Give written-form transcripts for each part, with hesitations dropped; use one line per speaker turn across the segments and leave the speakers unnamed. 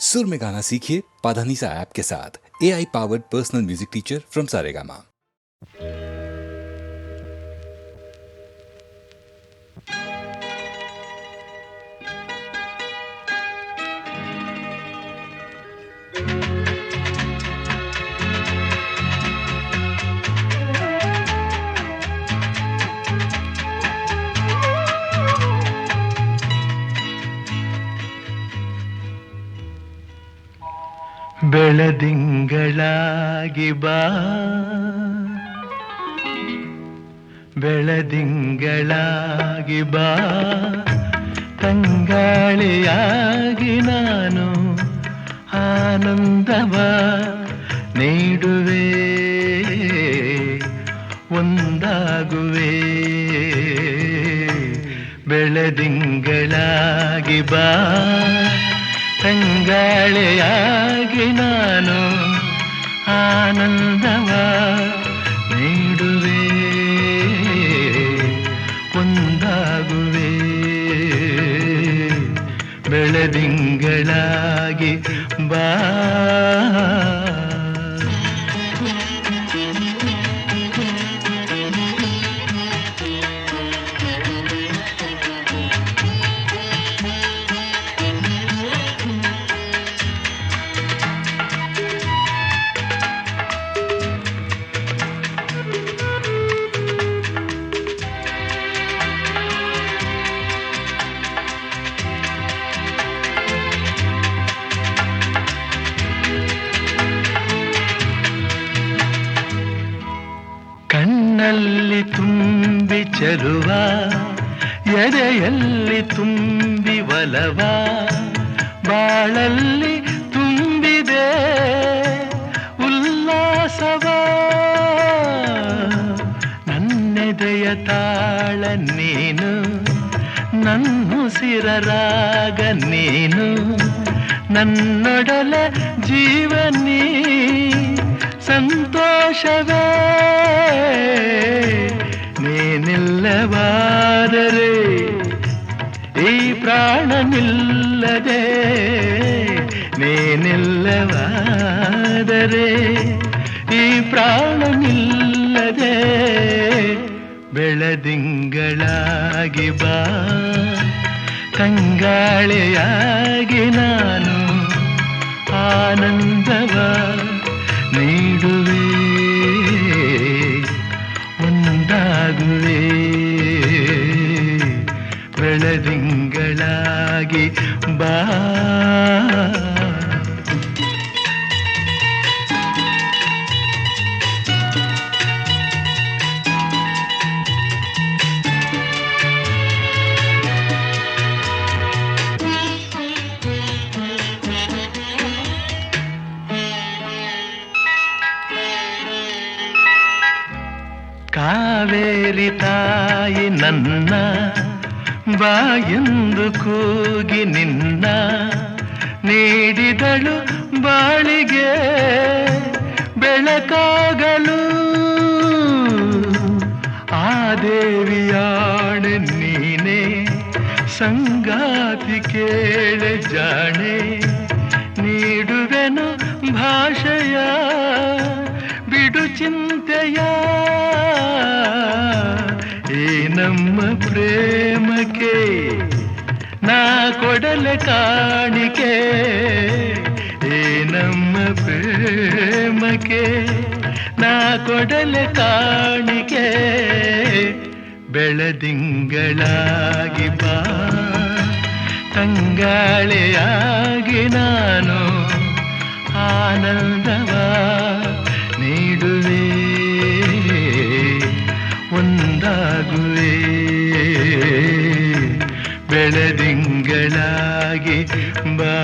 सुर में गाना सीखिए पाधानीसा ऐप के साथ। AI powered personal music teacher from Saregama.
ಬೆಳದಿಂಗಳಾಗಿ ಬಾ, ಬೆಳದಿಂಗಳಾಗಿ ಬಾ, ತಂಗಾಳಿಯಾಗಿ ನಾನು ಆನಂದವ ನೀಡುವೆ, ಒಂದಾಗುವೆ. ಬೆಳದಿಂಗಳಾಗಿ ಬಾ, ತಂಗಾಳಿಯಾಗಿ ನಾನು ಆನಂದವ ನೀಡುವೆ, ಒಂದಾಗುವೆ. ಬೆಳದಿಂಗಳಾಗಿ ಬಾ. ಕಣ್ಣಲ್ಲಿ ತುಂಬಿ ಚೆಲುವ, ಎದೆಯಲ್ಲಿ ತುಂಬಿ ಒಲವ, ಬಾಳಲ್ಲಿ ತುಂಬಿದೆ ಉಲ್ಲಾಸವ. ನನ್ನೆದೆಯ ತಾಳ ನೀನು, ನನ್ನುಸಿರ ರಾಗ ನೀನು, ನನ್ನೊಡಲ ಜೀವನೀ ಸಂತೋಷವೇ. ನೀನಿಲ್ಲವಾದರೆ ಈ ಪ್ರಾಣ ನಿಲ್ಲದೆ, ನೀನಿಲ್ಲವಾದರೆ ಈ ಪ್ರಾಣ ನಿಲ್ಲದೆ. ಬೆಳದಿಂಗಳಾಗಿ ಬಾ, ತಂಗಾಳಿಯಾಗಿ ನಾನು ಆನಂದವ ನೀಡುವೆ, ಒಂದಾಗುವೆ. ಬೆಳದಿಂಗಳಾಗಿ ಬಾ. ಕಾವೇರಿ ತಾಯಿ ನನ್ನ ಬಾಯೆಂದು ಕೂಗಿ ನಿನ್ನ ನೀಡಿದಳು ಬಾಳಿಗೆ ಬೆಳಕಾಗಲು. ಆ ದೇವಿಯಾಣೆ ನೀನೆ ಸಂಗಾತಿ ಕೇಳೆ ಜಾಣೆ, ನೀಡುವೆನು ಭಾಷೆಯ ಬಿಡು ಚಿಂತೆಯ. ಈ ನಮ್ಮ ಪ್ರೇಮಕ್ಕೆ ನಾ ಕೊಡಲೆ ಕಾಣಿಕೆ, ಈ ನಮ್ಮ ಪ್ರೇಮಕ್ಕೆ ನಾ ಕೊಡಲೆ ಕಾಣಿಕೆ. ಬೆಳದಿಂಗಳಾಗಿ ಬಾ, ತಂಗಾಳಿಯಾಗಿ ನಾನು ಆನಂದವ ನೀಡುವೆ, ಒಂದಾಗುವೆ. ಬೆಳದಿಂಗಳಾಗಿ ಬಾ.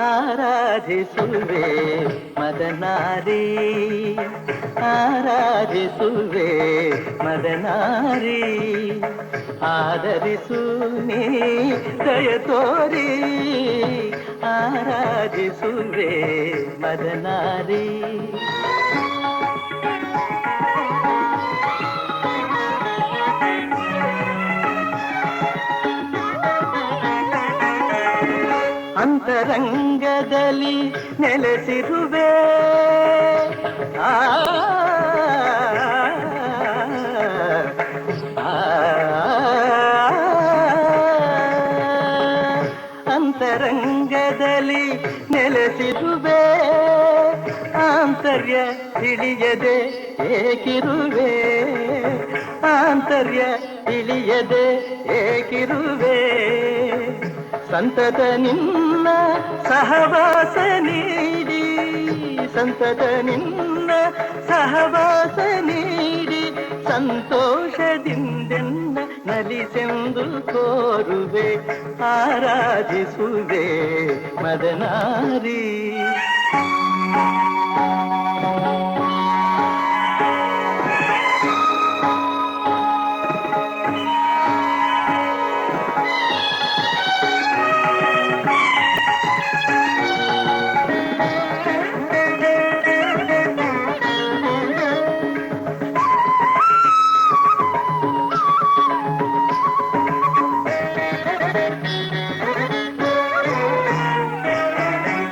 ಆರಾಧಿಸುವೆ ಮದನಾರಿ, ಆರಾಧಿಸುವೆ ಆರಾಧಿಸುವೆ ಮದನಾರಿ ಆದರಿಸು ನೀ ದಯ ತೋರಿ ಆರಾಧಿಸುವೆ ಮದನಾರಿ ಅಂತರಂಗದಲ್ಲಿ ನೆಲೆಸಿರುವೆ ಆ ಅಂತರಂಗದಲ್ಲಿ ನೆಲೆಸಿರುವೆ ಆಂತರ್ಯ ತಿಳಿಯದೆ ಏಕಿರುವೆ ಆಂತರ್ಯ ತಿಳಿಯದೆ ಏಕಿರುವೆ ಸಂತತ ನಿನ್ನ ಸಹವಾಸ ನೀಡಿ ಸಂತತ ನಿನ್ನ ಸಹವಾಸ ನೀಡಿ ಸಂತೋಷದಿಂದೆನ್ನ ನಲಿಸೆಂದು ಕೋರುವೆ ಆರಾಧಿಸುವೆ ಮದನಾರಿ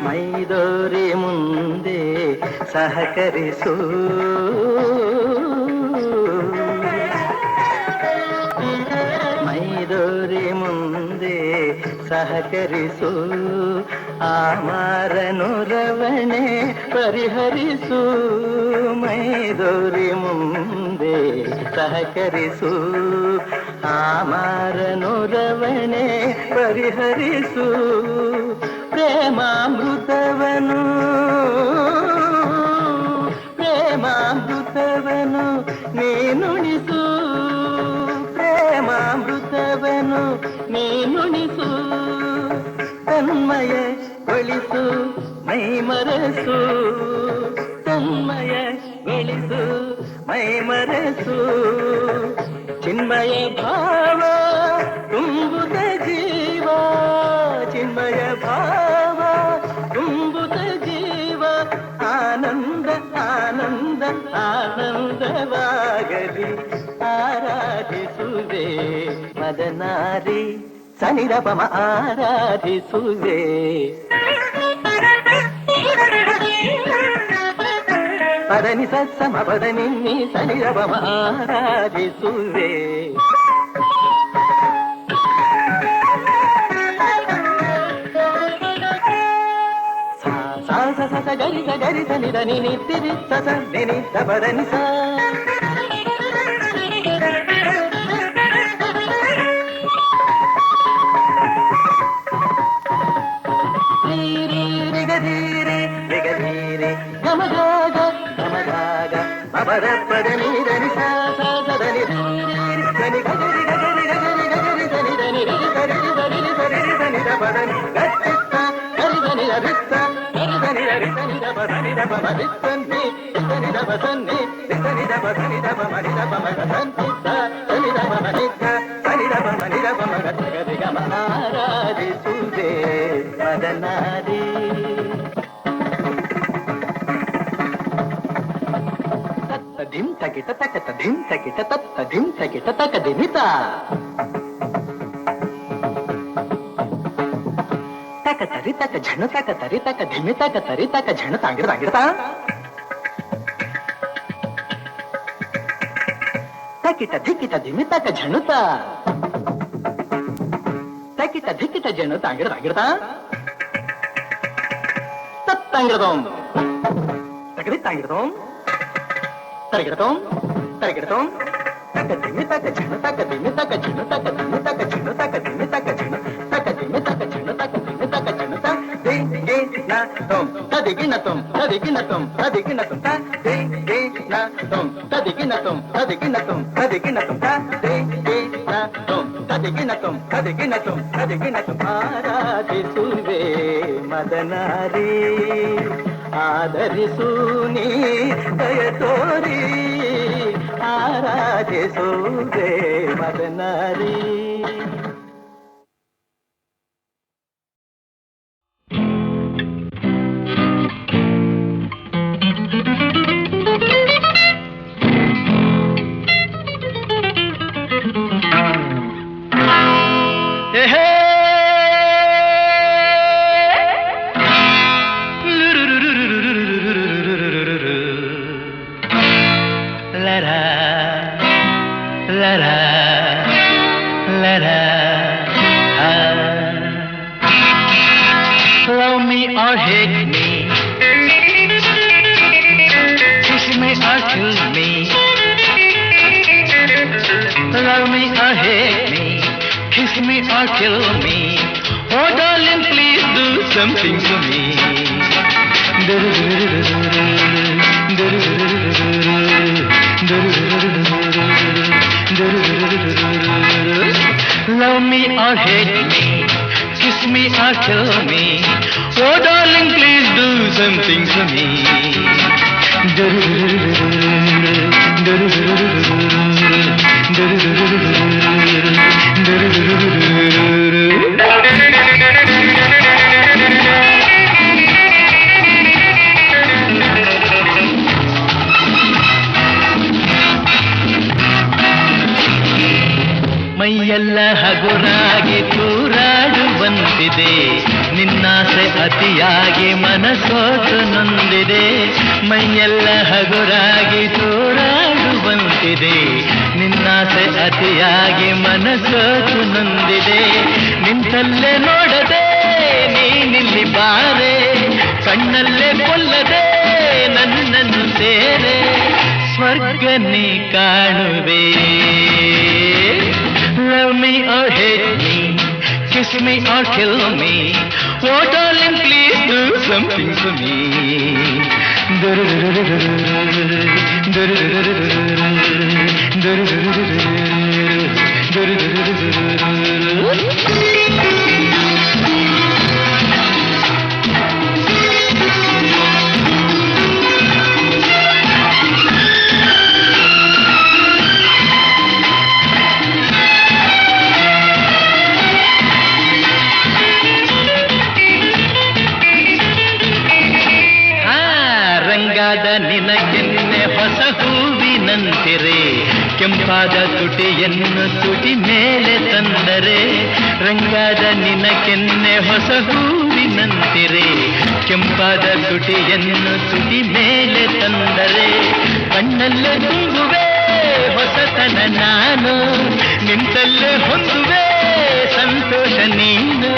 ಮೈದೋರಿ ಮುಂದೆ ಸಹಕರಿಸು ಮೈದೋರಿ ಮುಂದೆ ಸಹಕರಿಸು ಆಮಾರನು ರವಣೆ ಪರಿಹರಿಸು ಮೈದೋರಿ ಮುಂದೆ ಸಹಕರಿಸು ಆಮಾರನು ರವಣೆ ಪರಿಹರಿಸು ಪ್ರೇಮಾಮೃತವನು ಪ್ರೇಮಾಮೃತವನು ನೀನುಣಿಸು ಪ್ರೇಮಾಮೃತವನು ನೀನುಣಿಸು ತನ್ಮಯಗೊಳಿಸು ಮೈಮರಸು ತನ್ಮಯಗೊಳಿಸು ಮೈಮರಸು ಚಿನ್ಮಯ ಭಾವ ತುಂಬುತ್ತ ಜೀವ ಚಿನ್ಮಯ ಭಾವ ತುಂಬುತ್ತ ಜೀವ ಆನಂದ ಆನಂದ ಆನಂದವಾಗಲಿ ಆರಾಧಿಸುವೆ ಮದನಾರಿ ಸನಿರಪಮ ಆರಾಧಿಸುವೆ ಪದನಿ ಸತ್ಸಮ ಪದನಿ ಸನಿರಪಮ ಆರಾಧಿಸುವೆ ಸ ಗರಿ ಸ ಗರಿ ಸ ನಿದ ನಿ ನಿತ್ತಿರಿ ಸ ಸ ನಿ ನಿ ದ ಪದ ನಿ ಸ ರಿಗಧೀರೆ ರಿಗಧೀರೆ ಗಮಗಾಗ ಗಮಗಾಗ ಮಪದ ಪದ ನಿ ದ ನಿ ಸ ಸ ಸ ದ ನಿ ಧನಿ ಗರಿ ಗರಿ ಗರಿ ಗರಿ ಧನಿ ಧನಿ ರಿ ಸರಿ ಸರಿ ಸರಿ ಧನಿ ದ ಪದ ನಿ ಗಚ್ಚಿತ್ತ ಗರಿ ಧನಿ ದ ರಿತ್ತ ಆರಾಧಿಸುವೆ ಮದನಾರಿ ತತ್ತ ಧಿಂ ತಗಿಟ ತಕತ ಧಿಂ ತಗಿಟ ತತ್ತ ಧಿಂ ತಗಿಟ ತಕ ದಿಮಿತ ತಕ ತರಿ ತಕ ಝಣ ತಕ ತರಿ ತಕ ಧಿಮಿ ತಕ ತರಿ ತಕ ಝಣ ತಾಂಗಿಡ ತಾಂಗಿಡತ ತಕಿಟ ಧಿಕಿಟ ಧಿಮಿ ತಕ ಝಣುತ ತಕಿಟ ಧಿಕಿಟ ಝಣು ತಾಂಗಿಡ ತಾಂಗಿಡತ ತತ್ತಂಗಿಡದೋಂ ತಕಡಿ ತಾಂಗಿಡದೋಂ ತರಗಿಡದೋಂ ತರಗಿಡದೋಂ ತಕ ಧಿಮಿ ತಕ ಝಣು ತಕ ಧಿಮಿ ತಕ ಝಣು ತಕ ಧಿಮಿ ತಕ ಝಣು ತಕ ಧಿಮಿ ತಕ ಝಣು ತಕ ಧಿಮಿ ತಕ ಝಣು ತಕ ಧಿಮಿ ತಕ ಝಣು ತ ದಿ ಗಿ ನ ತೋಂ ತದಿಗಿನ ತೋಂ ತದಿಗಿನ ತೋಂ ತದಿಗಿನ ತೋಂ ತ ದಿ ಗಿ ನ ತೋಂ ತದಿಗಿನ ತೋಂ ತದಿಗಿನ ತೋಂ ತದಿಗಿನ ತೋಂ ತ ದಿ ಗಿ ನ ತೋಂ ತದಿಗಿನ ತೋಂ ತದಿಗಿನ ತೋಂ ತದಿಗಿನ ತೋಂ ಆರಾಧಿಸುವೆ ಮದನಾರಿ ಆದರಿಸು ನೀ ದಯ ತೋರಿ ಆರಾಧಿಸುವೆ ಮದನಾರಿ.
Love me or hate me, kiss me or kill me. Love me or hate me, kiss me or kill me. Oh darling, please do something for me. Love me or hate me, kiss me or kill me. Oh darling, please do something for me. ಮೈಯೆಲ್ಲ ಹಗುರಾಗಿ ತೂರಾಡುವಂತಿದೆ, ನಿನ್ನಾಸೆ ಅತಿಯಾಗಿ ಮನಸೋತು ನೊಂದಿದೆ. ಮೈಯೆಲ್ಲ ಹಗುರಾಗಿ ತೂರಾಡುವಂತಿದೆ, ನಿನ್ನಾಸೆ ಅತಿಯಾಗಿ ಮನಸೋತು ನೊಂದಿದೆ. ನಿಂತಲ್ಲೇ ನೋಡದೆ ನೀನಿಲ್ಲಿ ಬಾರೆ, ಕಣ್ಣಲ್ಲೇ ಕೊಲ್ಲದೆ ನನ್ನನ್ನು ಸೇರೆ, ಸ್ವರ್ಗ ನೀ ಕಾಣುವೆ. Love me or hate me, kiss me or kill me. Oh darling, please do something for me. ರಂಗಾದ ನಿನಗೆನ್ನೆ ಹೊಸ ಹೂವಿನಂತಿರೆ, ಕೆಂಪಾದ ತುಟಿಯನ್ನು ತುಟಿ ಮೇಲೆ ತಂದರೆ. ರಂಗಾದ ನಿನಗೆನ್ನೆ ಹೊಸ ಹೂವಿನಂತಿರೆ, ಕೆಂಪಾದ ತುಟಿಯನ್ನು ತುಟಿ ಮೇಲೆ ತಂದರೆ. ಕಣ್ಣಲ್ಲೇ ತುಂಬುವೆ ಹೊಸತನ ನಾನು, ನಿಂತಲ್ಲೇ ಹೊಂದುವೆ ಸಂತೋಷ ನೀನು.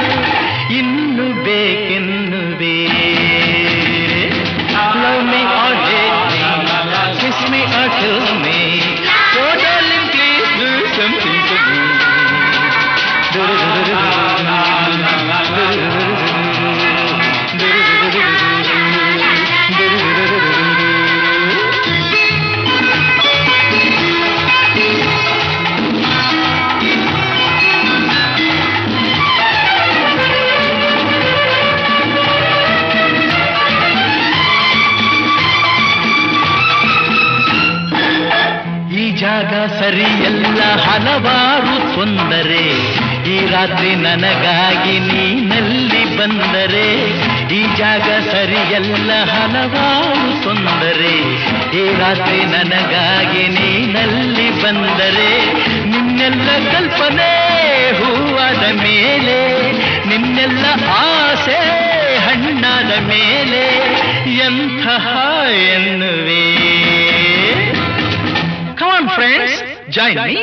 ಇನ್ನು ಬೇಕೆನ್ನುವೆ. Love me or hate me, kiss me or kill me. Oh darling, please do something for me. ಜಾಗ ಸರಿಯಲ್ಲ ಹಲವಾರು ತೊಂದರೆ, ಈ ರಾತ್ರಿ ನನಗಾಗಿ ನೀನಲ್ಲಿ ಬಂದರೆ. ಈ ಜಾಗ ಸರಿಯಲ್ಲ ಹಲವಾರು ತೊಂದರೆ, ಈ ರಾತ್ರಿ ನನಗಾಗಿ ನೀನಲ್ಲಿ ಬಂದರೆ. ನಿನ್ನೆಲ್ಲ ಕಲ್ಪನೆ ಹೂವಾದ ಮೇಲೆ, ನಿನ್ನೆಲ್ಲ ಆಸೆ ಹಣ್ಣಾದ ಮೇಲೆ, ಎಂತಹ ಎನ್ನುವೆ. Come on friends, join me.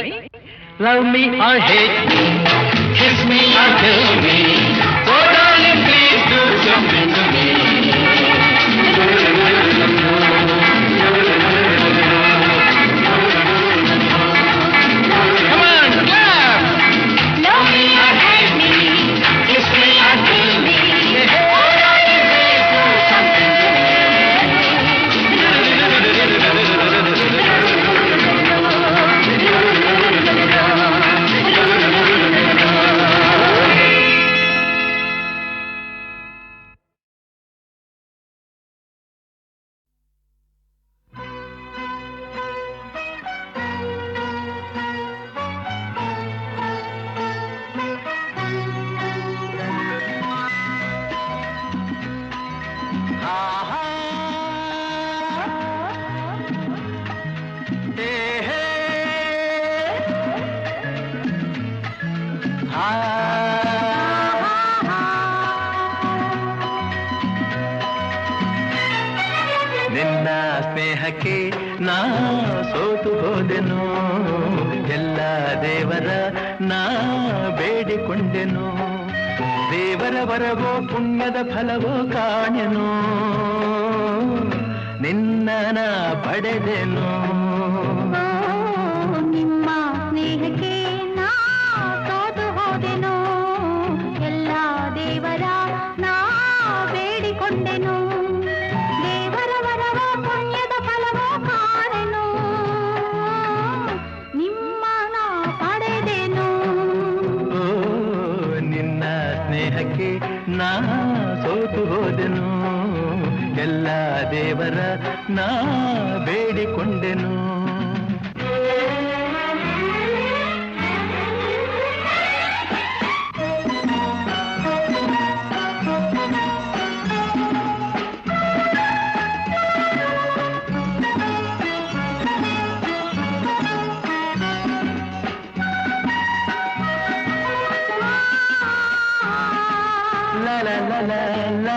Love me or hate me, kiss me or kill me. Oh darling, please do something to me.
ಹೋದೆನು ಎಲ್ಲ ದೇವರ ನಾ ಬೇಡಿಕೊಂಡೆನು ದೇವರ ವರವೋ ಪುಣ್ಯದ ಫಲವೋ ಕಾಣೆನು ನಿನ್ನ ನಾ ಪಡೆದೆನು
ನಿಮ್ಮ ಸ್ನೇಹಕ್ಕೆ ನಾ ಸೋತು ಹೋದೆನು ಎಲ್ಲ ದೇವರ ನಾ ಬೇಡಿಕೊಂಡೆನು ದೇವರ ವರವ ಪುಣ್ಯದ ಫಲವ ಕಾಣೆನು ನಿಮ್ಮ ನಾ ಪಡೆದೆನು
ನಿನ್ನ ಸ್ನೇಹಕ್ಕೆ ನಾ ಸೋತು ಹೋದೆನು ಎಲ್ಲ ದೇವರ ನಾ ಬೇಡಿಕೊಂಡೆನು la la la la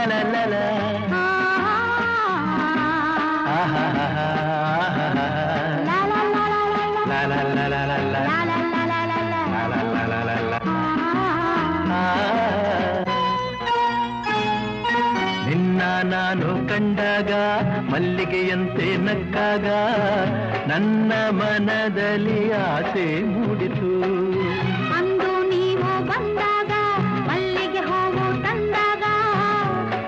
la la la la ನಿನ್ನ ನಾನು ಕಂಡಾಗ ಮಲ್ಲಿಗೆಯಂತೆ ನಕ್ಕಾಗ ನನ್ನ ಮನದಲ್ಲಿ ಆಸೆ ಮೂಡಿತು
ಅಂದು ನೀವು ಬಂದಾಗ ಮಲ್ಲಿಗೆ ಹೂವು ತಂದಾಗ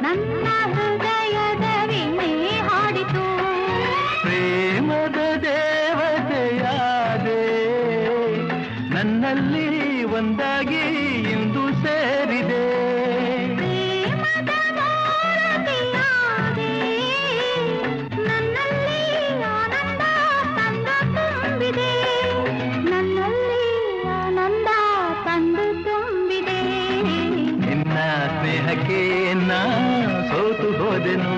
ನನ್ನ ಹೃದಯದ ವೀಣೆ ಹಾಡಿತು
ಪ್ರೇಮದ ದೇವತೆಯಾದೆ ನನ್ನಲ್ಲಿ ಒಂದಾಗಿ ಇಂದು ಸೇರಿದೆ
ಪ್ರೇಮದ ಮೂರ್ತಿಯಾದೆ ನನ್ನಲ್ಲಿ ಆನಂದ ತಂದು ತುಂಬಿದೆ ನನ್ನಲ್ಲಿ ಆನಂದ ತಂದು ತುಂಬಿದೆ
ನಿನ್ನ ಸ್ನೇಹಕ್ಕೆ ನಾ ಸೋತು ಹೋದೆನು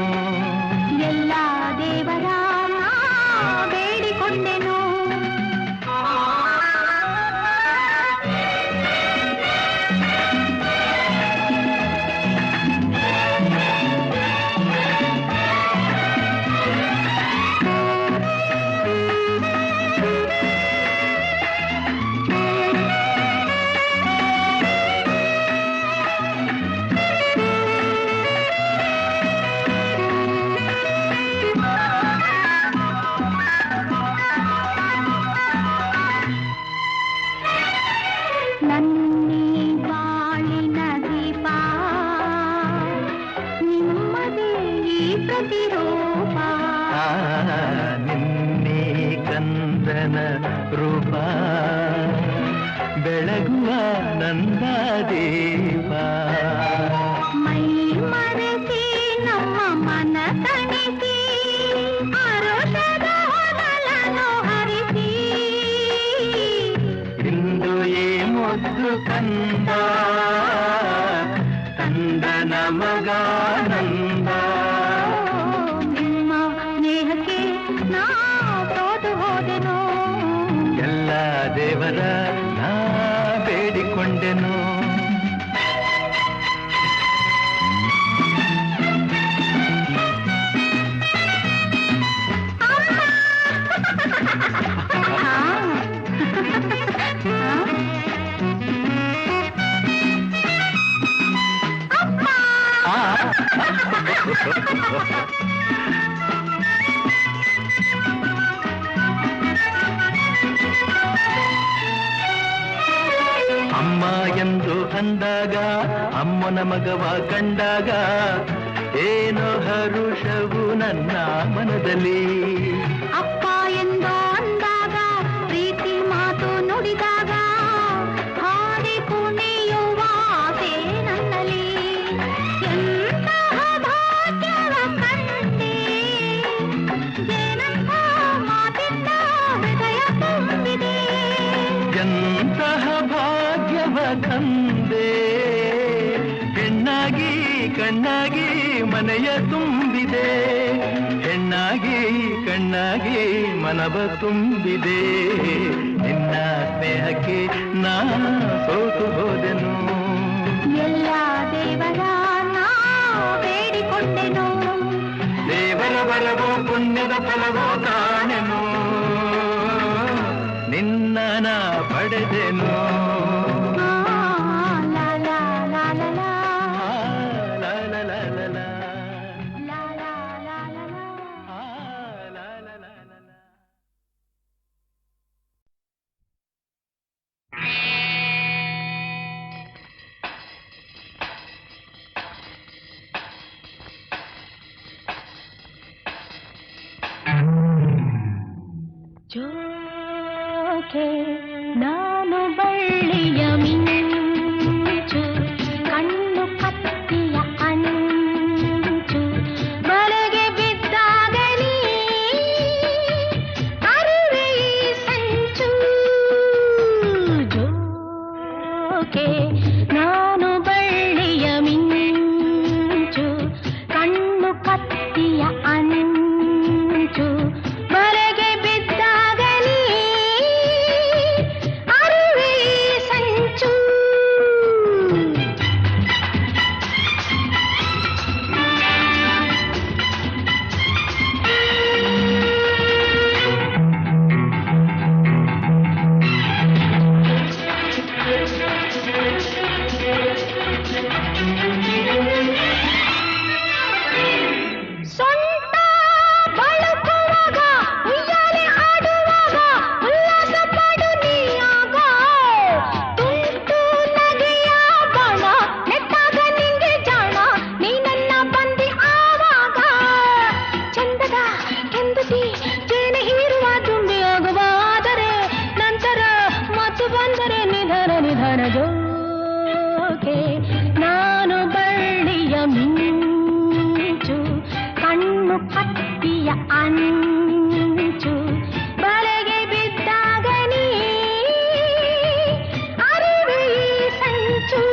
ಎಲ್ಲ ದೇವರ ನಾ ಬೇಡಿಕೊಂಡೆನು ನನ್ನಿ ಬಾಳಿನ ದೀಪ ನಿಮ್ಮದೇ ಈ ಪ್ರತಿರೂಪ
ನಿನ್ನೆ ಕಂದನ ರೂಪ ಬೆಳಗುವ ನಂದಾದೀಪ
ಮೈ ಮರೆಸಿ ನಮ್ಮ ಮನ ತಣಿಸಿ ಆರೋಷದ ಹೊನಲನ್ನು ಹರಿಸಿ
ಇಂದು ಈ ಮುದ್ದು ಕಂದ ಕಂದನ ಮಗಾನಂದ
ನಿಮ್ಮ ಸ್ನೇಹಕ್ಕೆ ನಾ ಸೋತು ಹೋದೆನು
ಎಲ್ಲ ದೇವರ ನಾ ಬೇಡಿಕೊಂಡೆನು ಅಮ್ಮ ಎಂದು ಅಂದಾಗ ಅಮ್ಮನ ಮಗವ ಕಂಡಾಗ ಏನೋ ಹರುಷವು ನನ್ನ ಮನದಲ್ಲಿ
ಅಪ್ಪ ಎಂದು ಅಂದಾಗ ಪ್ರೀತಿ ಮಾತು ನುಡಿದಾಗ ಹಾಡಿ ಕುಣಿಯುವ ಆಸೆ ನನ್ನಲ್ಲಿ ಎಂತಹ ಭಾಗ್ಯವ ಕಂಡೆ ಏನಂತ ಮಾತಿಂದ ಹೃದಯ ತುಂಬಿದೆ
ಎಂತಹ ಭಾಗ್ಯವ ತಂದೆ ಹೆಣ್ಣಾಗಿ ಕಣ್ಣಾಗಿ ಮನೆಯ ತುಂಬಿದೆ ಹೆಣ್ಣಾಗಿ ಕಣ್ಣಾಗಿ ಮನವ ತುಂಬಿದೆ ನಿನ್ನ ಸ್ನೇಹಕ್ಕೆ ನಾ ಸೋತು ಹೋದೆನು
ಎಲ್ಲ ದೇವರ ನಾ ಬೇಡಿಕೊಂಡೆನು
ದೇವರ ಬರವೋ ಪುಣ್ಯದ ಫಲವೋ ಕಾಣೆನು
ಪಡೆದೆನೋ
ಲಾ ಲಾ ಲಾ ಲಾ ಲಾ
ಲಾ ಲಾ ಲಾ ಲಾ ಲಾ
ಲಾ ಲಾ ಲಾ ಲಾ ಲಾ.
ಲಾ ಲಾ ಲಾ ಲಾ ಲಾ.
ಜೋಕೆ ನಾನು ಬಳ್ಳಿಯ ಮಿಂಚು ಕಣ್ಣು ಕತ್ತಿಯ ಅಂಚು ಬಲೆಗೆ ಬಿದ್ದಾಗಲಿ ಅರಿವೆ ಈ ಸಂಚು ಜೋಕೆ ನಾನು ಬಳ್ಳಿಯ ಮಿಂಚು ಕಣ್ಣು ಕತ್ತಿಯ ಅಂಚು ಬಲೆಗೆ ಬಿದ್ದಾಗಲಿ ಅರಿವೆ ಈ ಸಂಚು. ಸೊಂಟ ಬಳುಕುವಾಗ ಉಯ್ಯಾಲೆ ಆಡುವಾಗ ಉಲ್ಲಾಸ ಪಡು ನೀಯಾಗ ತುಂಟು ನಗೆಯ ಬಾಣ ನೆಟ್ಟಾಗ ನಿಂಗೆ ಜಾಣ ನೀ ನನ್ನ ಬಂದಿ ಆವಾಗ ಚಂದದ ಕೆಂದುತಿ ಜೇನೆ ಹೀರುವ ತುಂಬಿ ಹೋಗುವ ಆದರೆ ನಂತರ ಮತ್ತು ಬಂದರೆ ನಿಧನ ನಿಧನ ಜೋಕೆ ನಾನು ಬಳ್ಳಿಯ ಮಿಂಚು ಕಣ್ಣು ಕತ್ತಿಯ ಅಂಚು ಬಲೆಗೆ ಬಿದ್ದಾಗಲಿ ಅರಿವೆ ಈ ಸಂಚು.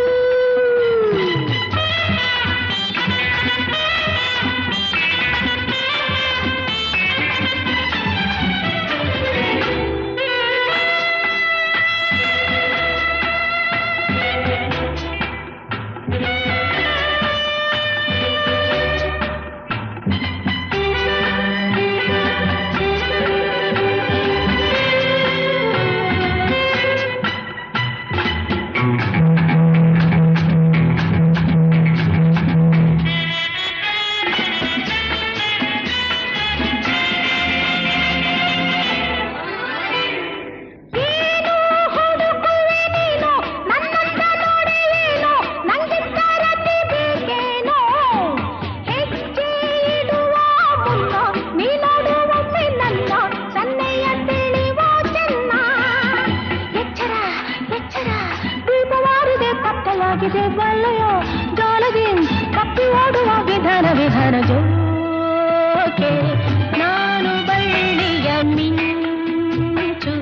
ಏನು ಹುಡುಕುವೆ ನೀನು ನನ್ನಂತ ನೋಡಿ ಏನು ನಂಗಿಂತ ರತಿ ಬೇಕೇನೋ ಹೆಜ್ಜೆ ಇಡುವ ಮುನ್ನ ನೀ ನೋಡುವೊಮ್ಮೆ ನನ್ನ ಸನ್ನೆಯ ತಿಳಿವ ಚೆನ್ನ. ಎಚ್ಚರ ಎಚ್ಚರ ದೀಪವಾರಿದೆ ಕತ್ತಲಾಗಿದೆ ಬಲ್ಲೆಯೋ ಜಾಲದಿ ಕಪ್ಪಿ ಓಡುವ ವಿಧಾನ ವಿಧಾನ ಜೋಕೆ ನಾನು ಬಳ್ಳಿಯ ಮಿಂಚು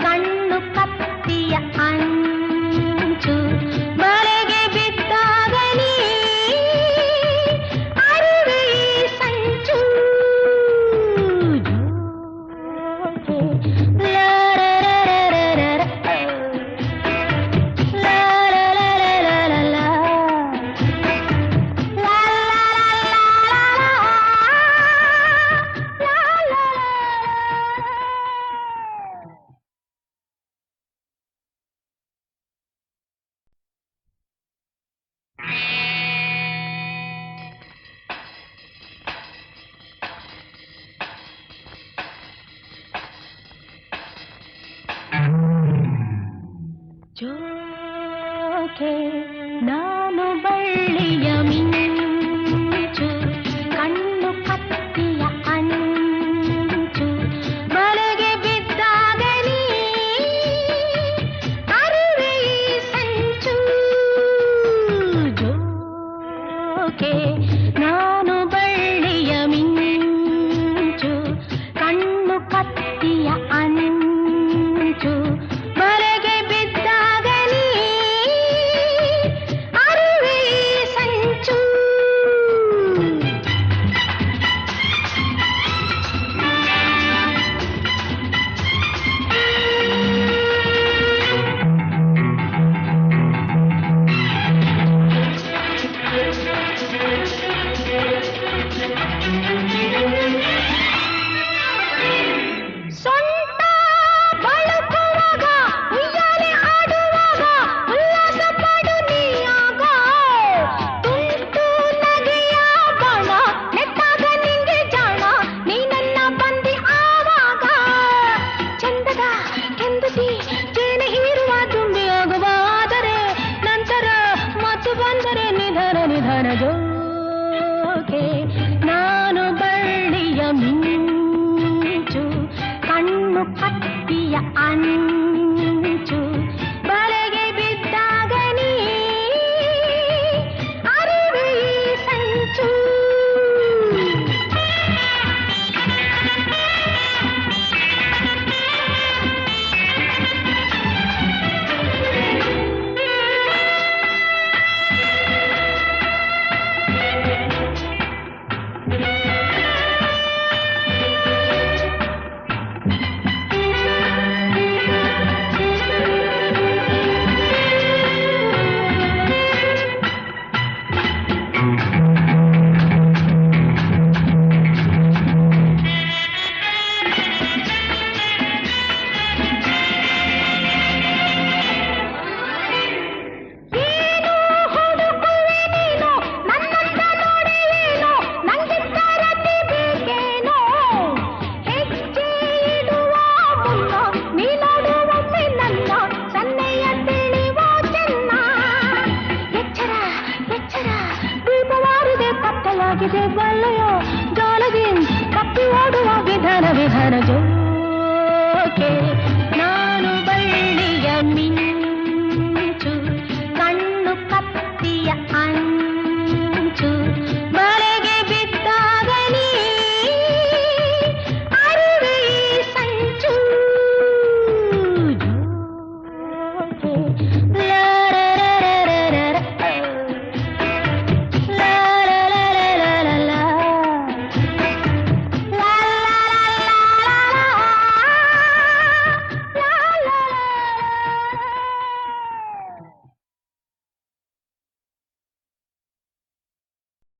ಕಣ್ಣು ಕತ್ತಿಯ ಅಂಚು ಬಲೆಗೆ ಬಿದ್ದಾಗಲಿ ಅರಿವೆ ಈ ಸಂಚು ಜೋಕೆ ಲಾ ಲಾ ಲಾ ಲಾ ಲಾ ಲಾ ಲಾ ಲಾ ಲಾ ಲಾ ಲಾ. ಜೋಕೆ ನಾನು ಬಳ್ಳಿಯ ಮಿಂಚು ಕಣ್ಣು ಕತ್ತಿಯ ಅಂಚು ಬಲೆಗೆ ಬಿದ್ದಾಗಲಿ ಅರಿವೆ ಈ ಸಂಚು ಜೋಕೆ ನಾನು ಬಳ್ಳಿಯ ಮಿಂಚು ಕಣ್ಣು ಕತ್ತಿಯ ಅಂಚು ಬಲೆಗೆ ಬಿದ್ದಾಗಲಿ ಕೆಂದುಸಿ ಜೇನೆ ಹೀರುವ ತುಂಬಿ ಹೋಗುವಾದರೆ ನಂತರ ಮತ್ತು ಬಂದರೆ ನಿಧನ ನಿಧನ ಜೋಕೆ ನಾನು ಬಳ್ಳಿಯ ಮಿಂಚು ಕಣ್ಣು ಕತ್ತಿಯ